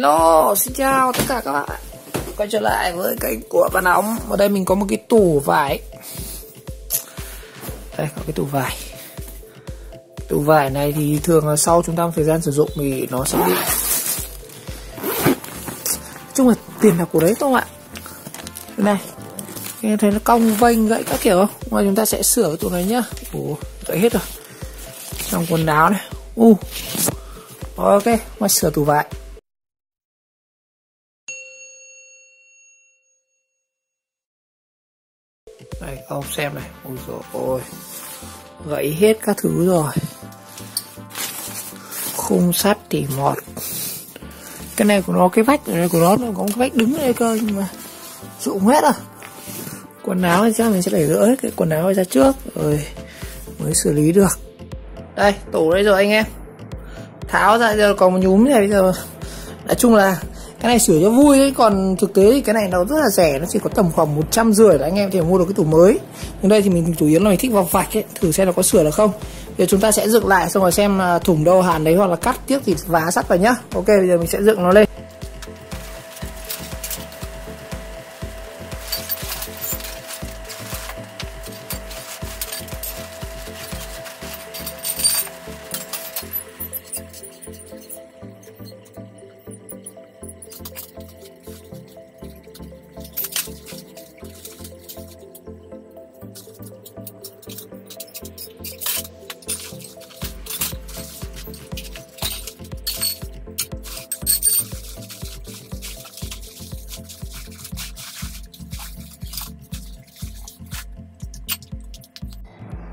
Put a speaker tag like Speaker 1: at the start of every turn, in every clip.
Speaker 1: Hello, xin chào tất cả các bạn. Quay trở lại với kênh của Văn Óng. Ở đây mình có một cái tủ vải. Đây có cái tủ vải. Tủ vải này thì thường là sau chúng ta một thời gian sử dụng thì nó sẽ bị, nói chung là tiền là của đấy không ạ. Cái này em thấy nó cong vênh gãy các kiểu không? Ngoài chúng ta sẽ sửa cái tủ này nhá. Ủa, gãy hết rồi. Trong quần áo này. Ok, ngoài sửa tủ vải. Đây ông xem này. Ôi dồi ôi, gãy hết các thứ rồi. Khung sắt tỉ mọt. Cái này của nó, cái vách này của nó có cái vách đứng ở đây cơ, nhưng mà rụng hết rồi. Quần áo thì chắc mình sẽ phải gỡ hết cái quần áo ra trước rồi mới xử lý được. Đây, tủ đây rồi anh em. Tháo ra giờ còn một nhúm này, bây giờ nói chung là cái này sửa cho vui ấy, còn thực tế thì cái này nó rất là rẻ, nó chỉ có tầm khoảng 150 là anh em thì mua được cái tủ mới. Nhưng đây thì mình chủ yếu là mình thích vào vạch ấy, thử xem nó có sửa được không. Giờ chúng ta sẽ dựng lại xong rồi xem thủng đâu hàn đấy, hoặc là cắt tiếc thì vá sắt vào nhá. Ok, bây giờ mình sẽ dựng nó lên.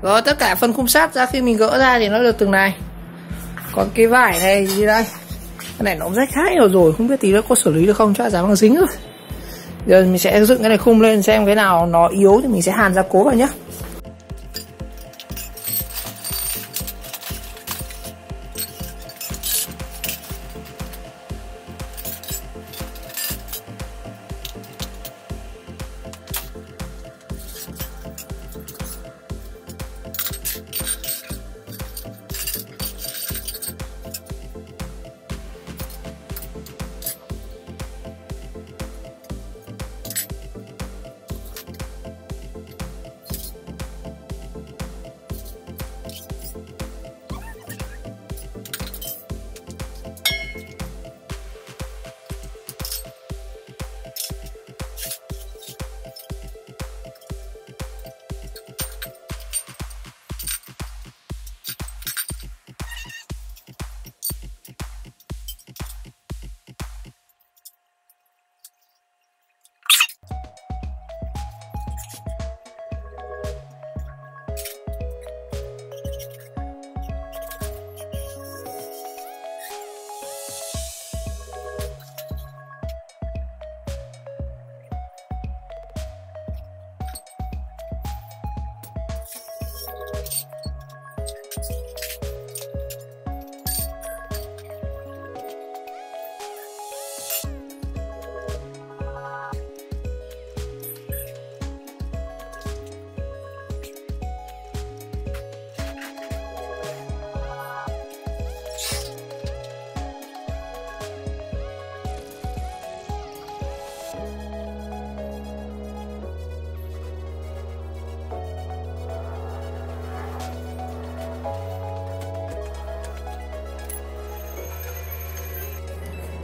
Speaker 1: Rồi tất cả phần khung sắt ra khi mình gỡ ra thì nó được từng này. Còn cái vải này gì đây? Cái này nó rách khá nhiều rồi, không biết tí nữa có xử lý được không, chắc dám bằng dính rồi. Giờ mình sẽ dựng cái này khung lên xem cái nào nó yếu thì mình sẽ hàn gia cố vào nhé.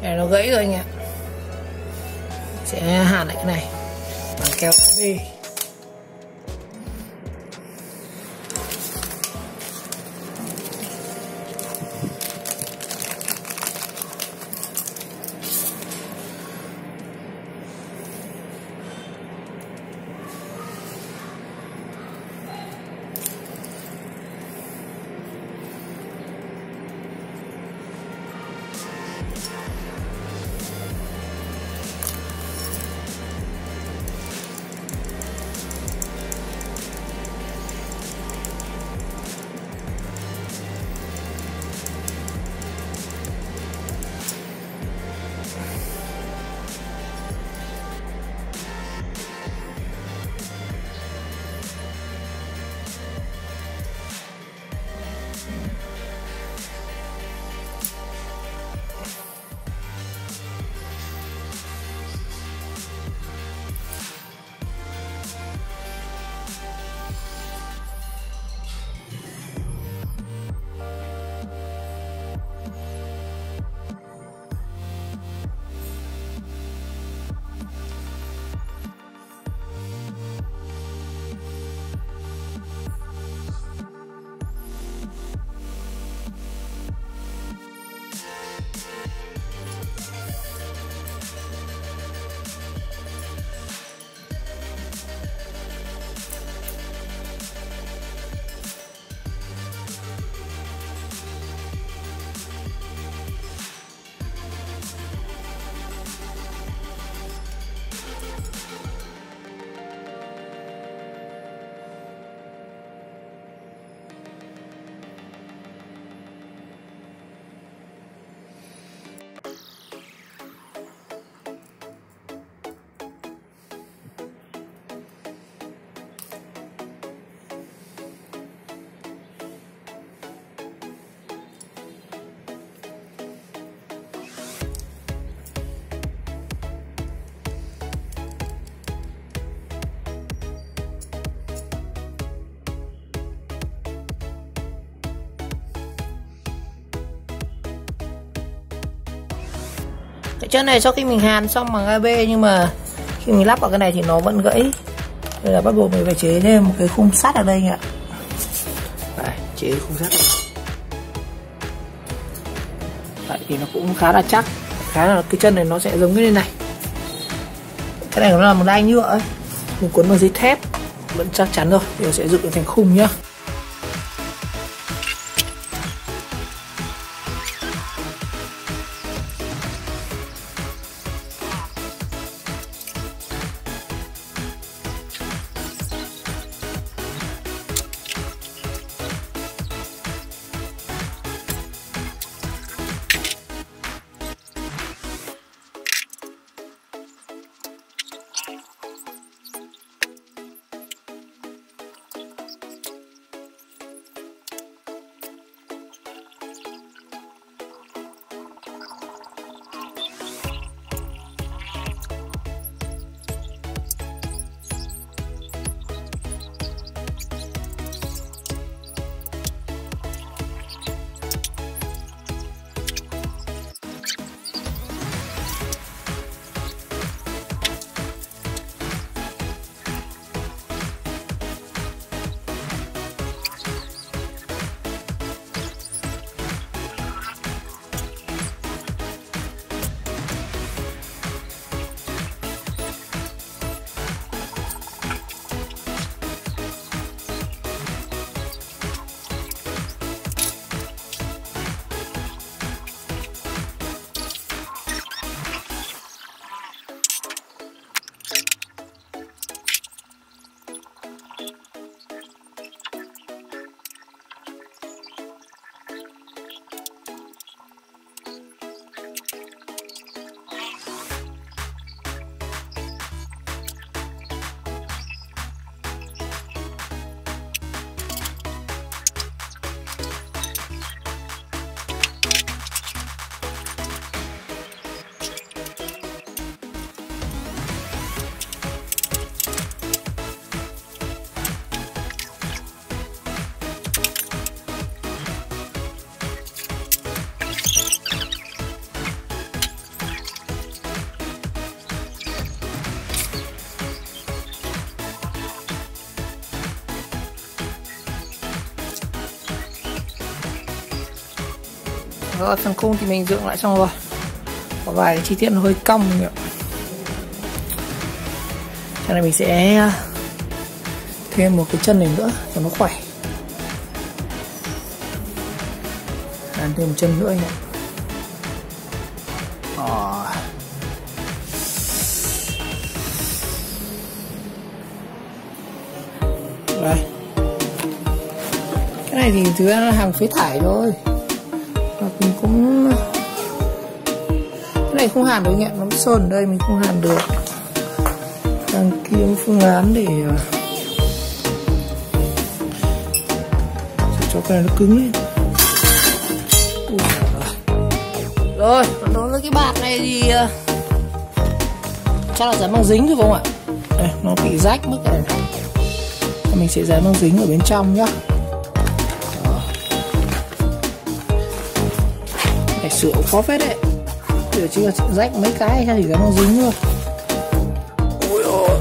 Speaker 1: Này nó gãy rồi anh ạ. Sẽ hàn lại cái này bằng keo đi. chân này sau khi mình hàn xong bằng AB, nhưng mà khi mình lắp vào cái này thì nó vẫn gãy, nên là bắt buộc mình phải chế thêm một cái khung sắt ở đây anh ạ. Đấy, chế khung sắt này. Đấy, thì nó cũng khá là chắc, khá là cái chân này nó sẽ giống cái này. Cái này nó là một đai nhựa ấy, mình cuốn bằng dây thép vẫn chắc chắn rồi, thì nó sẽ dựng thành khung nhá. Rồi, phần khung thì mình dựng lại xong rồi. Có vài chi tiết nó hơi cong nhỉ. Cho nên mình sẽ thêm một cái chân này nữa cho nó khỏe. Làm thêm một chân nữa anh ạ. Đây. Cái này thì thực ra là hàng phế thải thôi. Và mình cũng, cái này không hàn được anh ạ, nó sơn ở đây mình không hàn được. Đang kiếm phương án để cho cái này nó cứng lên. Rồi, đối với cái bạt này thì chắc là dán băng dính rồi không ạ? Đây, nó bị rách mất rồi. Mình sẽ dán băng dính ở bên trong nhá. Này sửa cũng khó phết đấy. Giờ chỉ là rách mấy cái hay thì dán băng dính thôi. Ôi ôi.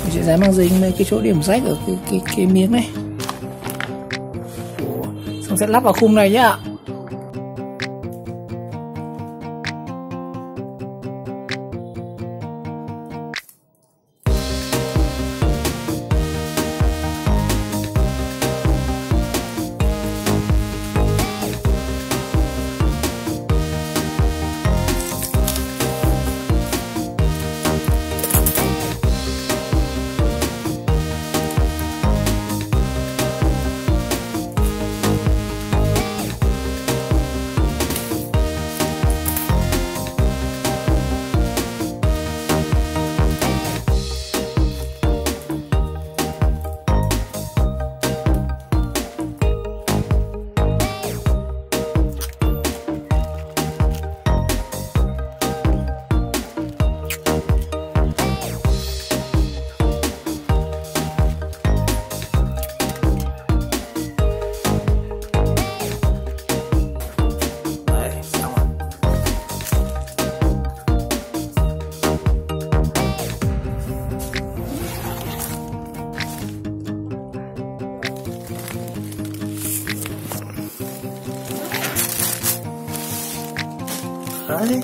Speaker 1: Mình sẽ dán băng dính mấy cái chỗ điểm rách ở cái miếng này. Xong sẽ lắp vào khung này nhá. đi.